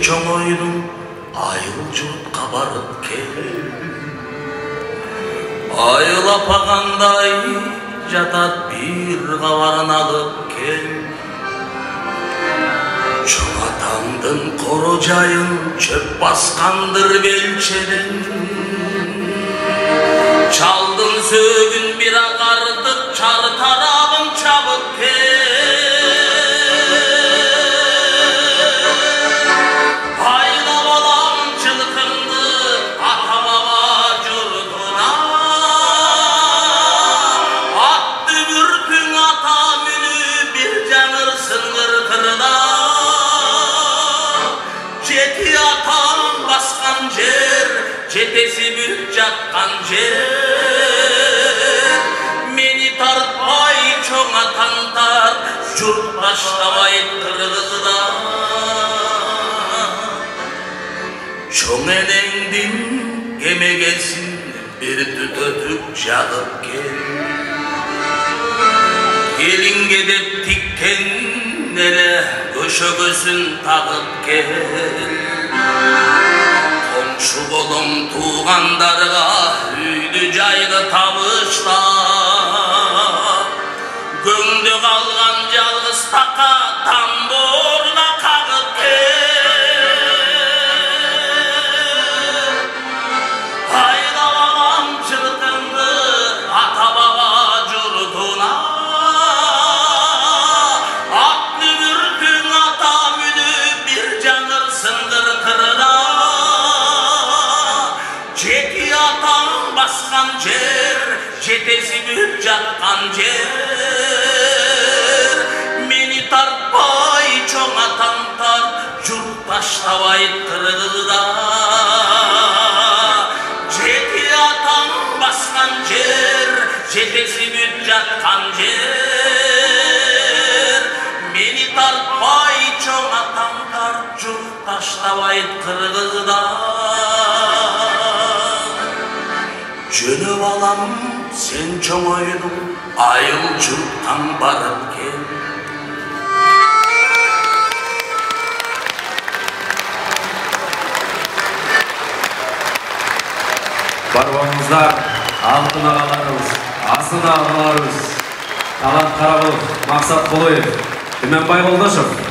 чоңойдум айыл жұртқа барып кел. Айыл апағандай жатат бір қабарын алып кел. Чоң атамдың қоро жайын чөп басқандыр белчеден. Чалдың сөгін бір ағардып чар тарабын чабып кел. Жетесі бүт жатқан жер, мені тартпай чоң атаңдар, жұрт баштабай қырғызда. Чоң енеңдің кемегесін бір түтөтіп жағып кел. Келінге деп тіккен нере көшөгөсін тағып кел. Komşu bolum tuğandarga üydü jaydı tabışla. Göңdü kalgan жалгыз taka tamborda kagıp kel. Hayda balam çırtındı ata baba jurtuna. Atlı bürtün ata münüp bir janır sındır kırda. Жеті атам басқан жер, жетесі бүт жатқан жер. Мені тартпай чоң атаңдар, жұрт таштабай қырғызда. Жеті атам басқан жер, жетесі бүт жатқан жер. Мені тартпай чоң атаңдар, жұрт таштабай қырғызда. Жөніп алам, сен чоңойдың, айыл жұрттан барып кел. Барбаңыздар, алтын ағаларымыз, астын ағаларымыз, Талант Қарабұлов, Мақсат Құлыев, Түменбай Қолдашев.